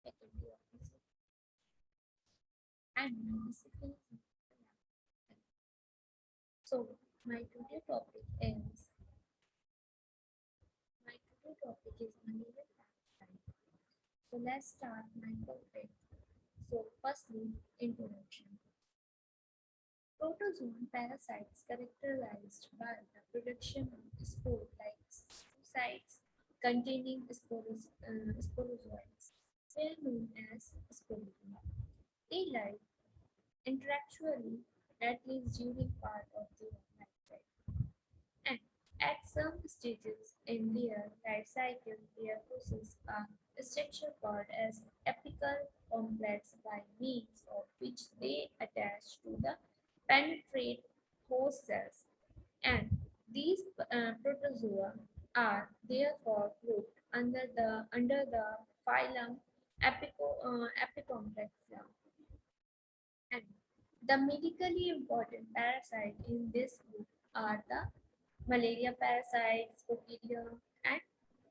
faculty officer, and my discipline is so my today topic is my today topic is malaria parasite. So let's start my topic. So firstly, introduction. Protozoan parasites characterized by the production of spore-like oocytes containing sporozoites. They are known as sporidium. They live interactually at least during part of their life cycle. And at some stages in their life cycle, they possess a structure called as apical complex by means of which they attach to the penetrate host cells. And these protozoa are therefore grouped under the phylum Apicomplexia. And the medically important parasites in this group are the malaria parasites, Coccidium, and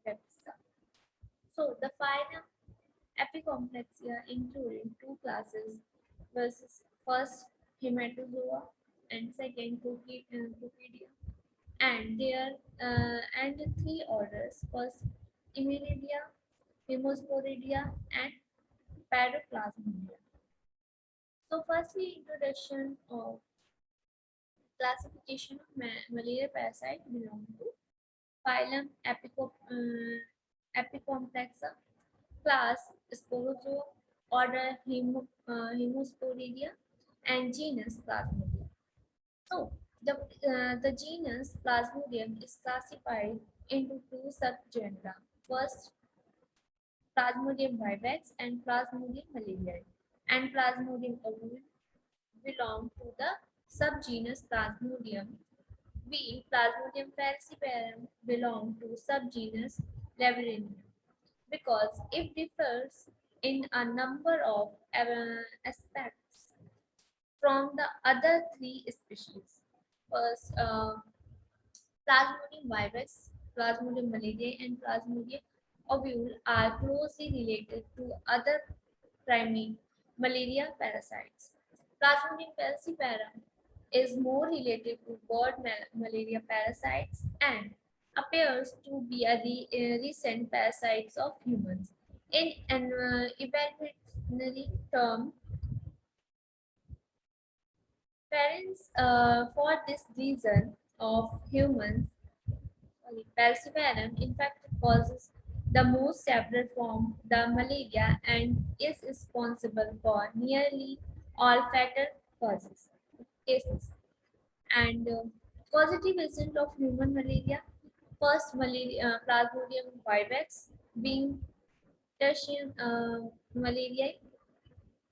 Vepsa. So the phylum Apicomplexia including two classes versus first hematozoa and second Coccidia, and there and three orders: first Immunidia, Hemosporidia, and Paraplasmodia. So, firstly, introduction of classification of malaria parasite belong to phylum Apicomplexa, class Sporozoa, order Hemosporidia, and genus Plasmodium. So, the genus Plasmodium is classified into two subgenera. First, Plasmodium vivax and Plasmodium malariae, and Plasmodium ovule belong to the subgenus Plasmodium. B. Plasmodium falciparum belong to subgenus Labyrinthine because it differs in a number of aspects from the other three species. First, Plasmodium vivax, Plasmodium malariae, and Plasmodium ovule are closely related to other primate malaria parasites. Plasmodium falciparum is more related to bird malaria parasites and appears to be a recent parasites of humans. In an evolutionary term, parents for this reason of humans Falciparum in fact causes the most severe form, the malaria, and is responsible for nearly all fatal causes cases. And positive result of human malaria. First, malaria, Plasmodium vivax being tertian malariae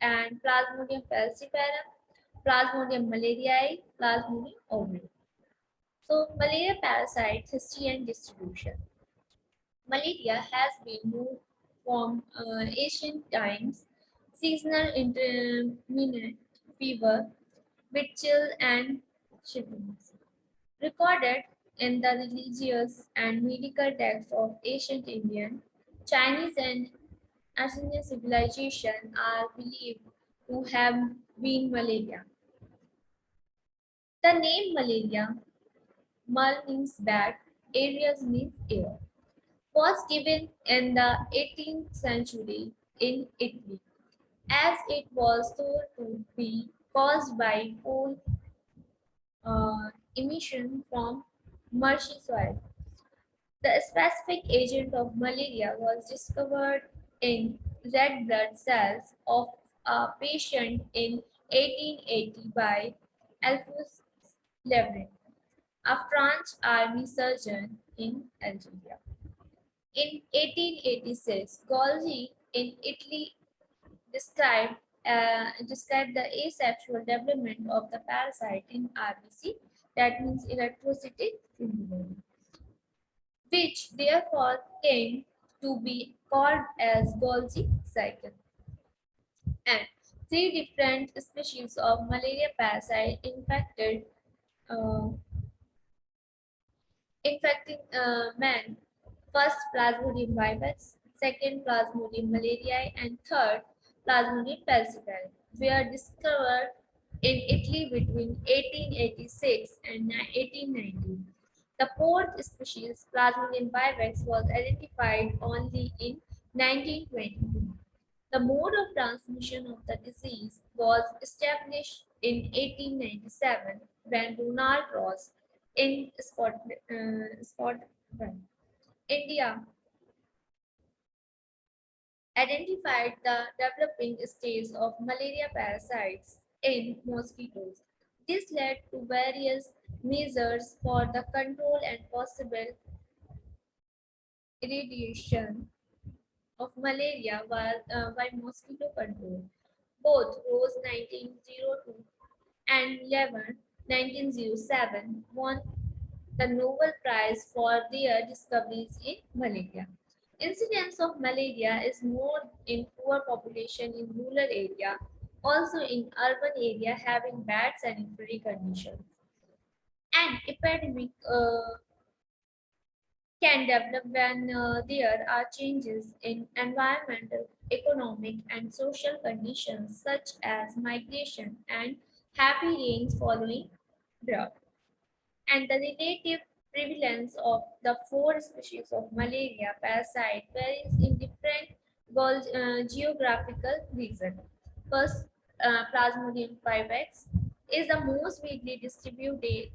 and Plasmodium falciparum, Plasmodium malariae, Plasmodium ovale. So, malaria parasites, history and distribution. Malaria has been moved from ancient times, seasonal intermittent fever with chill and shivers, recorded in the religious and medical texts of ancient Indian, Chinese, and Assyrian civilization are believed to have been malaria. The name malaria, mal means bad, areas means air, was given in the 18th century in Italy, as it was thought to be caused by coal emission from marshy soil. The specific agent of malaria was discovered in red blood cells of a patient in 1880 by Alphonse Lebrun, a French army surgeon in Algeria. In 1886, Golgi in Italy described the asexual development of the parasite in RBC, that means electrocytic syndrome, which therefore came to be called as Golgi cycle. And three different species of malaria parasite uh, infecting man. First, Plasmodium vivax, second Plasmodium malariae, and third Plasmodium falciparum were discovered in Italy between 1886 and 1890. The fourth species, Plasmodium vivax, was identified only in 1922. The mode of transmission of the disease was established in 1897 when Ronald Ross in Scotland, India, identified the developing stage of malaria parasites in mosquitoes. This led to various measures for the control and possible eradication of malaria by mosquito control. Both Rose 1902 and Levin 1907 won the Nobel Prize for their discoveries in malaria. Incidence of malaria is more in poor population in rural area, also in urban area having bad sanitary conditions. An epidemic can develop when there are changes in environmental, economic, and social conditions such as migration and heavy rains following drought. And the relative prevalence of the four species of malaria parasite varies in different geographical regions. First, Plasmodium vivax is the most widely distributed,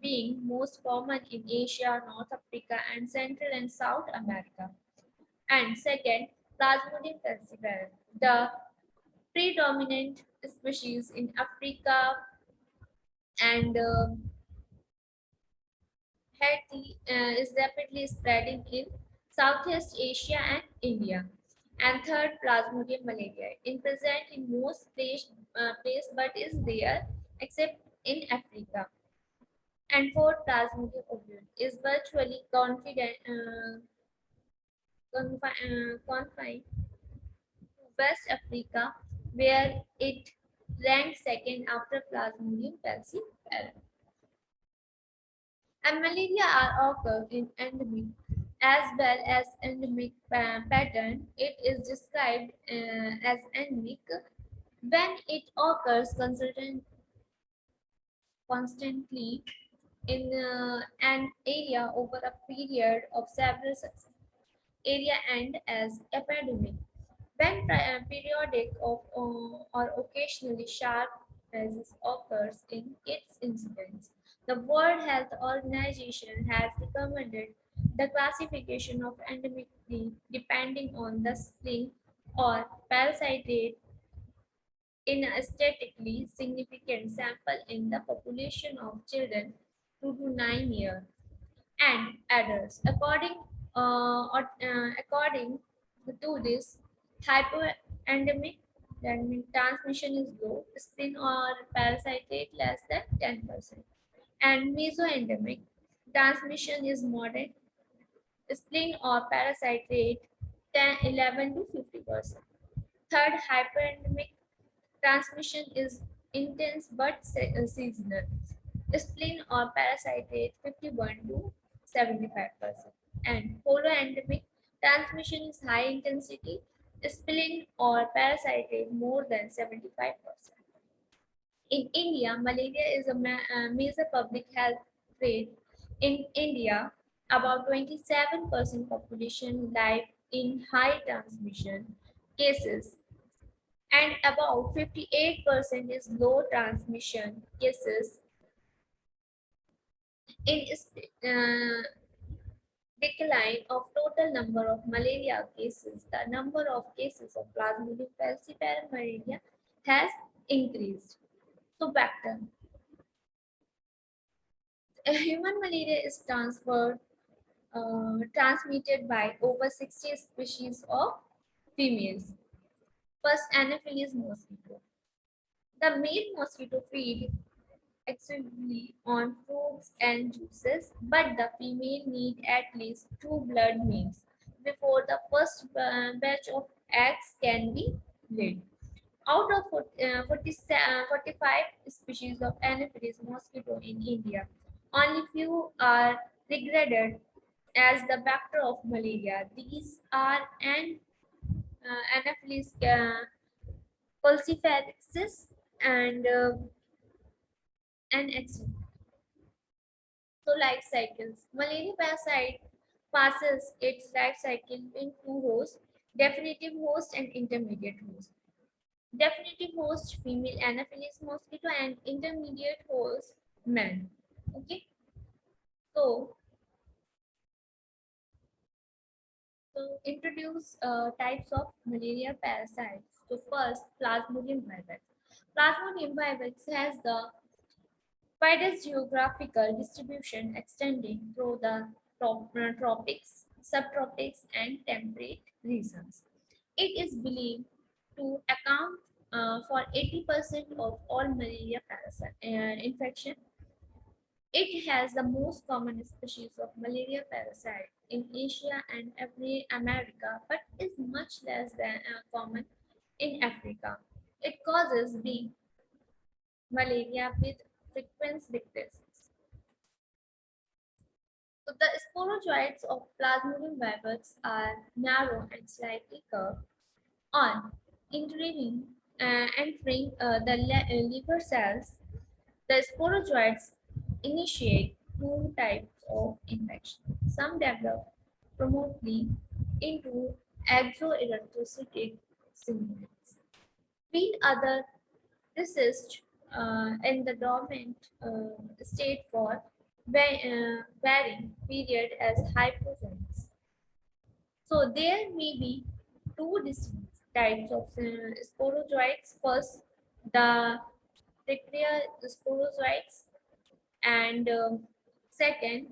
being most common in Asia, North Africa, and Central and South America. And second, Plasmodium falciparum, the predominant species in Africa and is rapidly spreading in Southeast Asia and India. And third, Plasmodium malariae, in present in most place but is rare except in Africa. And fourth, Plasmodium ovule is virtually confined to West Africa, where it ranked second after Plasmodium falciparum. And malaria are occur in endemic as well as endemic pattern. It is described as endemic when it occurs constantly in an area over a period of several successive area and as epidemic when periodic or occasionally sharp rises occurs in its incidence. The World Health Organization has recommended the classification of endemicity depending on the strain or parasite rate in a statistically significant sample in the population of children 2 to 9 years and adults. According to this, hypoendemic, that means transmission is low, spin or parasite rate less than 10%, and mesoendemic, transmission is moderate, spleen or parasite rate 10, 11 to 50%. Third, hyperendemic, transmission is intense but seasonal. Spleen or parasite rate 51 to 75%. And holoendemic, transmission is high intensity. Spleen or parasite rate more than 75%. In India, malaria is a major public health threat. In India, about 27% population live in high transmission cases and about 58% is low transmission cases. In decline of total number of malaria cases, the number of cases of Plasmodium falciparum malaria has increased. So vector. Human malaria is transmitted by over 60 species of females. First, Anopheles mosquito. The male mosquito feed exclusively on fruits and juices, but the female need at least 2 blood meals before the first batch of eggs can be laid. Out of 45 species of Anopheles mosquito in India, only few are regarded as the vector of malaria. These are Anaphylaxis falciparis and etc. So life cycles. Malaria parasite passes its life cycle in two hosts, definitive host and intermediate host. Definitive host female Anaphylaxis mosquito and intermediate host man. Okay, so introduce types of malaria parasites. So first, Plasmodium vivax. Plasmodium vivax has the widest geographical distribution extending through the tropics, subtropics, and temperate regions. It is believed to account for 80% of all malaria parasite infection. It has the most common species of malaria parasite in Asia and every America, but is much less than common in Africa. It causes big malaria with frequent decreases. So the sporozoites of Plasmodium vivax are narrow and slightly curved. On entering the liver cells, the sporozoites initiate two types of infection. Some develop promptly into exoerythrocytic syndromes, while others persist in the dormant state for varying period as hypoxemics. So there may be two distinct types of sporozoites. First, the Trichlea sporozoites and second,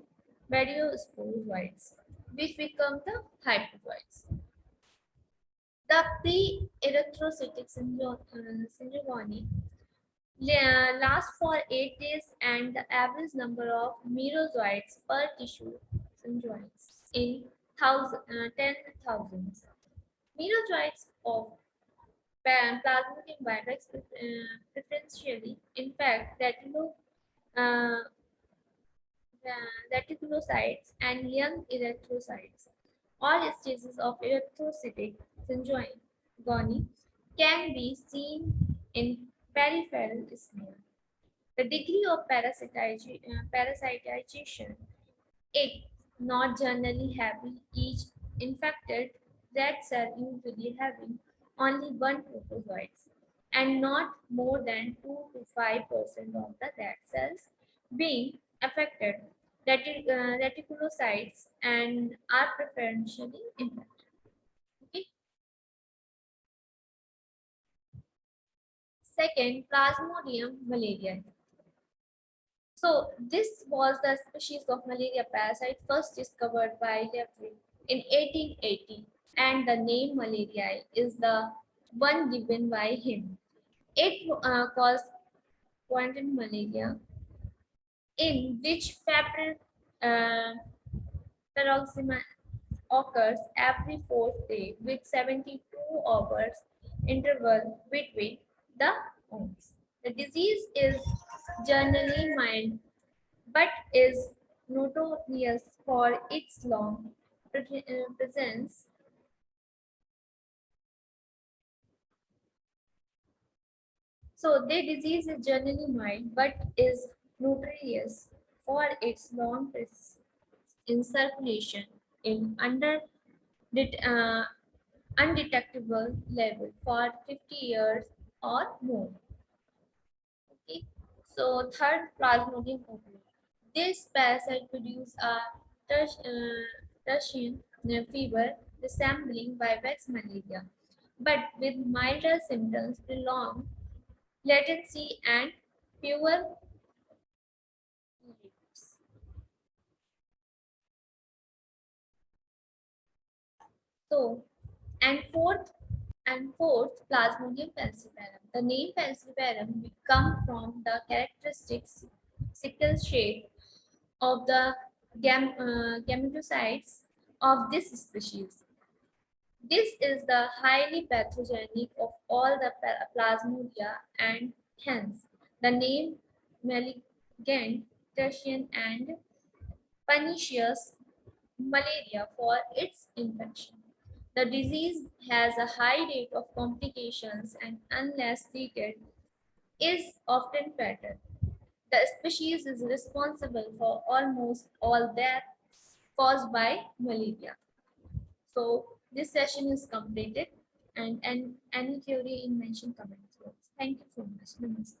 variosporozoites, which become the hypozoites. The pre-erythrocytic syndrome lasts for 8 days and the average number of merozoites per tissue syndromes in 10,000s. Merozoites of Plasmodium vivax preferentially, in fact, uh, reticulocytes and young erythrocytes. All stages of erythrocytic syndrome can be seen in peripheral smear. The degree of parasitization is not generally having each infected red cell usually having only one protozoite and not more than 2 to 5% of the red cells being affected reticulocytes and are preferentially infected. Okay. Second, Plasmodium malaria. So this was the species of malaria parasite first discovered by Levy in 1880, and the name malaria is the one given by him. It caused quantum malaria, in which febrile uh, paroxysm occurs every fourth day with 72 hours interval between the wounds. The disease is generally mild but is notorious for its long presence. So the disease is generally mild but is notorious for its long presence in circulation in uh, undetectable level for 50 years or more. Okay. So third, Plasmodium ovule. This parasite produces a tertian fever resembling vivax malaria, but with milder symptoms, prolonged latency, and fewer leaves. So, and fourth, Plasmodium falciparum. The name falciparum comes from the characteristic sickle shape of the gametocytes of this species. This is the highly pathogenic of all the plasmodia and hence the name malignant, tertian and pernicious malaria for its infection. The disease has a high rate of complications and, unless treated, is often fatal. The species is responsible for almost all deaths caused by malaria. So this session is completed, and any theory in mention comments. Thank you so much. Namaste.